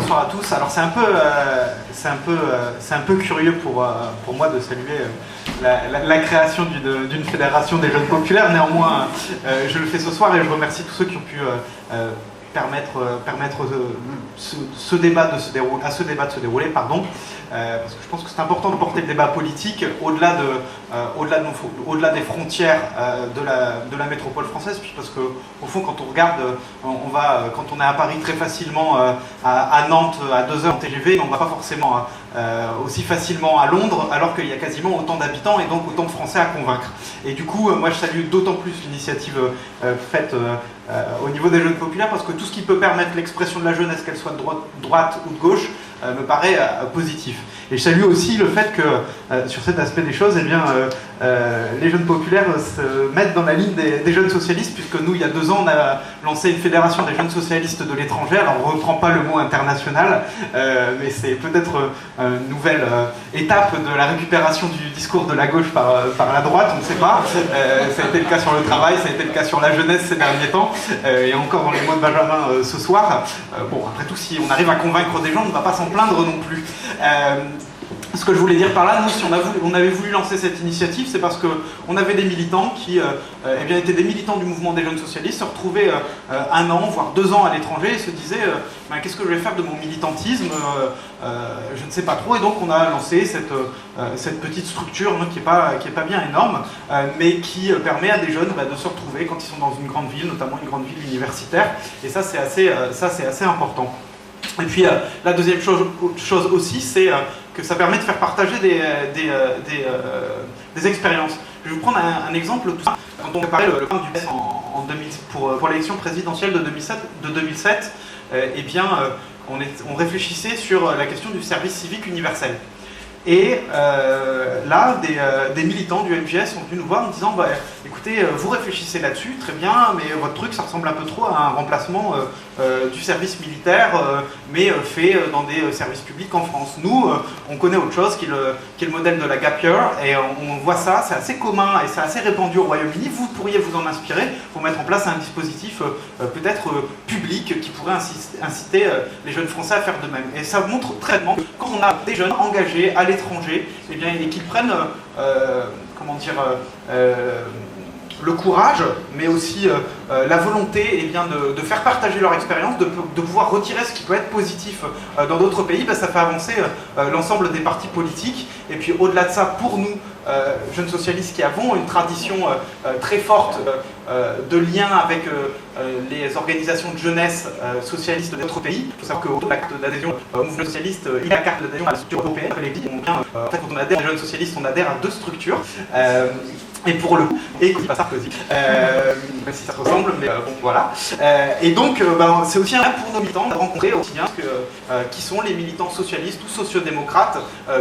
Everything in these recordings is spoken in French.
bonsoir à tous. Alors c'est un peu curieux pour moi de saluer la création d'une fédération des jeunes populaires. Néanmoins, je le fais ce soir et je remercie tous ceux qui ont pu permettre ce débat de se dérouler, pardon. Parce que je pense que c'est important de porter le débat politique au-delà des frontières de la métropole française, puis parce que au fond, quand on regarde, quand on est à Paris très facilement, à Nantes à 2 heures en TGV, mais on ne va pas forcément aussi facilement à Londres, alors qu'il y a quasiment autant d'habitants et donc autant de Français à convaincre. Et du coup, moi je salue d'autant plus l'initiative faite au niveau des jeunes populaires, parce que tout ce qui peut permettre l'expression de la jeunesse, qu'elle soit de droite ou de gauche, me paraît positif. Et je salue aussi le fait que, sur cet aspect des choses, eh bien, les jeunes populaires se mettent dans la ligne des jeunes socialistes, puisque nous, il y a 2 ans, on a lancé une fédération des jeunes socialistes de l'étranger. Alors, on ne reprend pas le mot international, mais c'est peut-être une nouvelle étape de la récupération du discours de la gauche par la droite, on ne sait pas. Ça a été le cas sur le travail, ça a été le cas sur la jeunesse ces derniers temps, et encore dans les mots de Benjamin ce soir. Bon, après tout, si on arrive à convaincre des gens, on ne va pas s'en plaindre non plus. Ce que je voulais dire par là, nous, si on avait voulu lancer cette initiative, c'est parce qu'on avait des militants qui eh bien, étaient des militants du mouvement des jeunes socialistes, se retrouvaient 1 an, voire 2 ans à l'étranger et se disaient ben, qu'est-ce que je vais faire de mon militantisme, je ne sais pas trop. Et donc on a lancé cette petite structure qui est pas bien énorme, mais qui permet à des jeunes de se retrouver quand ils sont dans une grande ville, notamment une grande ville universitaire. Et ça, c'est assez important. Et puis la deuxième chose aussi, c'est que ça permet de faire partager des expériences. Je vais vous prendre un exemple tout simple. Quand on préparait le programme du PS pour l'élection présidentielle de 2007, eh bien, on réfléchissait sur la question du service civique universel. Et là, des militants du MJS sont venus nous voir en disant bah, écoutez, vous réfléchissez là-dessus, très bien, mais votre truc, ça ressemble un peu trop à un remplacement du service militaire, mais fait dans des services publics en France. Nous, on connaît autre chose qui est le modèle de la gap year, et on voit ça, c'est assez commun et c'est assez répandu au Royaume-Uni. Vous pourriez vous en inspirer pour mettre en place un dispositif peut-être public qui pourrait inciter les jeunes Français à faire de même. Et ça montre très bien que quand on a des jeunes engagés à l'étranger, eh bien, et qu'ils prennent le courage, mais aussi la volonté eh bien, de faire partager leur expérience, de pouvoir retirer ce qui peut être positif dans d'autres pays, ben, ça fait avancer l'ensemble des partis politiques. Et puis au-delà de ça, pour nous, jeunes socialistes qui avons une tradition très forte de lien avec les organisations de jeunesse socialistes d'autres pays. Il faut savoir qu'au carte d'adhésion au mouvement socialiste, il y a la carte d'adhésion à la structure européenne. En fait, quand on adhère aux jeunes socialistes, on adhère à 2 structures. Et pour le coup, et pas Sarkozy, même si ça se ressemble, mais bon voilà. Et donc, c'est aussi un rêve pour nos militants de rencontrer aussi bien qui sont les militants socialistes ou sociodémocrates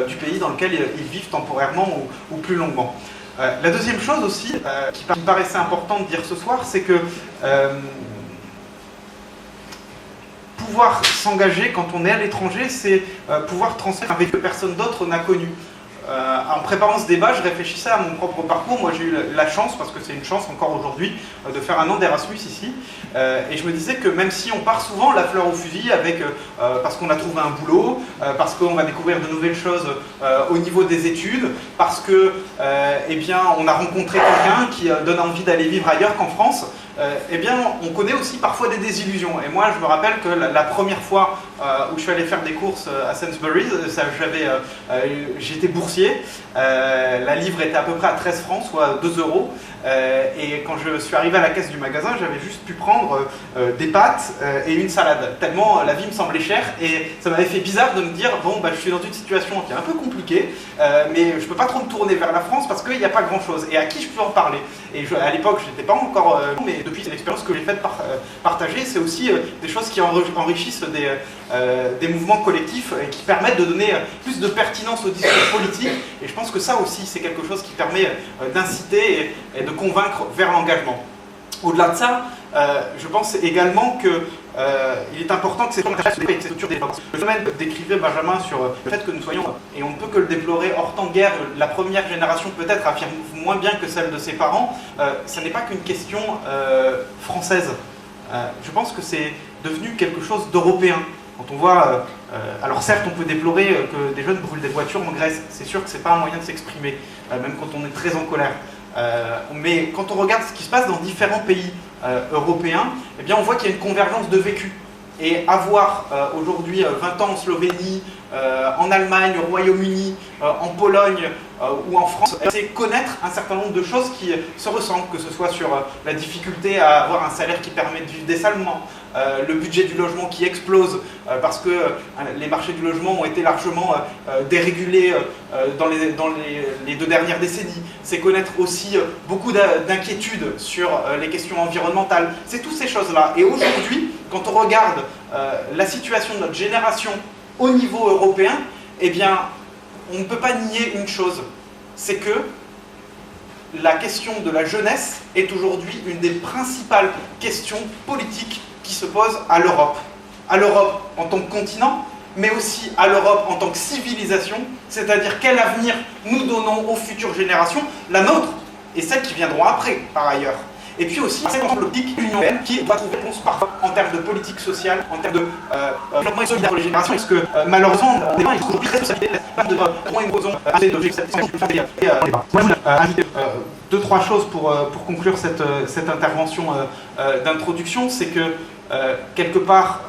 du pays dans lequel ils vivent temporairement ou plus longuement. La deuxième chose aussi, qui me paraissait important de dire ce soir, c'est que pouvoir s'engager quand on est à l'étranger, c'est pouvoir transmettre un vécu que personne d'autre n'a connu. En préparant ce débat, je réfléchissais à mon propre parcours. Moi, j'ai eu la chance, parce que c'est une chance encore aujourd'hui, de faire 1 an d'Erasmus ici. Et je me disais que même si on part souvent la fleur au fusil, parce qu'on a trouvé un boulot, parce qu'on va découvrir de nouvelles choses au niveau des études, parce que, eh bien, on a rencontré quelqu'un qui donne envie d'aller vivre ailleurs qu'en France, eh bien, on connaît aussi parfois des désillusions. Et moi, je me rappelle que la première fois où je suis allé faire des courses à Sainsbury's, j'étais boursier. La livre était à peu près à 13 francs, soit 2 €. Et quand je suis arrivé à la caisse du magasin, j'avais juste pu prendre des pâtes et une salade. Tellement la vie me semblait chère. Et ça m'avait fait bizarre de me dire, bon, je suis dans une situation qui est un peu compliquée, mais je ne peux pas trop me tourner vers la France parce qu'il n'y a pas grand-chose. Et à qui je peux en parler? Et à l'époque, je n'étais pas encore... mais depuis, c'est l'expérience que j'ai faite partager. C'est aussi des choses qui enrichissent des mouvements collectifs et qui permettent de donner plus de pertinence au discours politique. Et je pense que ça aussi, c'est quelque chose qui permet d'inciter et de convaincre vers l'engagement. Au-delà de ça, je pense également qu'il est important que ces structures des le phénomène que décrivait Benjamin sur le fait que nous soyons, et on ne peut que le déplorer, hors temps de guerre, la première génération peut-être affirme moins bien que celle de ses parents, ça n'est pas qu'une question française. Je pense que c'est devenu quelque chose d'européen. Quand on voit, alors certes on peut déplorer que des jeunes brûlent des voitures en Grèce, c'est sûr que c'est pas un moyen de s'exprimer, même quand on est très en colère. Mais quand on regarde ce qui se passe dans différents pays européens, eh bien on voit qu'il y a une convergence de vécu. Et avoir aujourd'hui 20 ans en Slovénie, en Allemagne, au Royaume-Uni, en Pologne ou en France, c'est connaître un certain nombre de choses qui se ressemblent, que ce soit sur la difficulté à avoir un salaire qui permet de vivre décemment, le budget du logement qui explose parce que les marchés du logement ont été largement dérégulés dans les 2 dernières décennies. C'est connaître aussi beaucoup d'inquiétudes sur les questions environnementales. C'est toutes ces choses-là. Et aujourd'hui, quand on regarde la situation de notre génération au niveau européen, eh bien, on ne peut pas nier une chose, c'est que la question de la jeunesse est aujourd'hui une des principales questions politiques qui se posent à l'Europe. À l'Europe en tant que continent, mais aussi à l'Europe en tant que civilisation, c'est-à-dire quel avenir nous donnons aux futures générations, la nôtre et celles qui viendront après, par ailleurs. Et puis aussi, c'est l'optique de l'Union européenne qui doit trouver réponse parfois en termes de politique sociale, en termes de développement et solidaire pour les générations, parce que malheureusement, les gens ont aujourd'hui responsabilité de droits et opposants à des objectifs. Moi, je voulais ajouter 2-3 choses pour conclure cette intervention d'introduction, c'est que quelque part,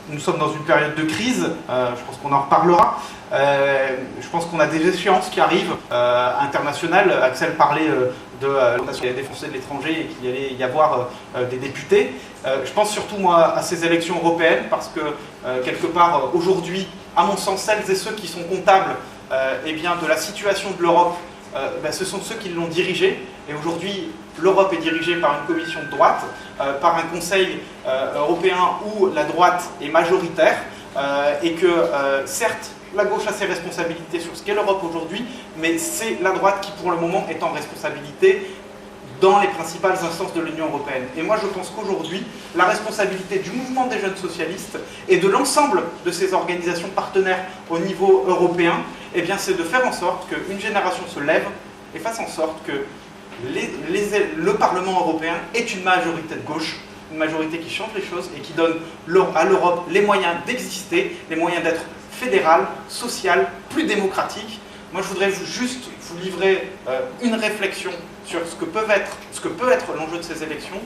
nous sommes dans une période de crise, je pense qu'on en reparlera. Je pense qu'on a des échéances qui arrivent internationales. Axel parlait de la fondation des Français de l'étranger et qu'il allait y avoir des députés. Je pense surtout moi à ces élections européennes parce que quelque part aujourd'hui, à mon sens, celles et ceux qui sont comptables eh bien, de la situation de l'Europe, ce sont ceux qui l'ont dirigée. Et aujourd'hui, l'Europe est dirigée par une commission de droite, par un Conseil européen où la droite est majoritaire et que certes, la gauche a ses responsabilités sur ce qu'est l'Europe aujourd'hui, mais c'est la droite qui, pour le moment, est en responsabilité dans les principales instances de l'Union européenne. Et moi, je pense qu'aujourd'hui, la responsabilité du mouvement des jeunes socialistes et de l'ensemble de ces organisations partenaires au niveau européen, eh bien, c'est de faire en sorte qu'une génération se lève et fasse en sorte que le Parlement européen ait une majorité de gauche, une majorité qui change les choses et qui donne à l'Europe les moyens d'exister, les moyens d'être fédérale, sociale, plus démocratique. Moi, je voudrais juste vous livrer une réflexion sur ce que peut être l'enjeu de ces élections.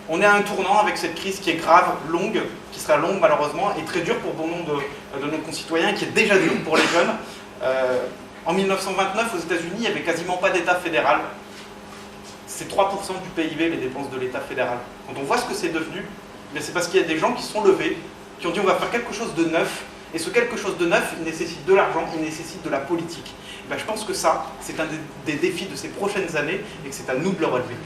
On est à un tournant avec cette crise qui est grave, longue, qui sera longue malheureusement, et très dure pour bon nombre de nos concitoyens, qui est déjà dure pour les jeunes. En 1929, aux États-Unis, il n'y avait quasiment pas d'État fédéral. C'est 3% du PIB, les dépenses de l'État fédéral. Quand on voit ce que c'est devenu, c'est parce qu'il y a des gens qui sont levés, qui ont dit on va faire quelque chose de neuf, et ce quelque chose de neuf, il nécessite de l'argent, il nécessite de la politique. Et je pense que ça, c'est un des défis de ces prochaines années, et que c'est à nous de le relever.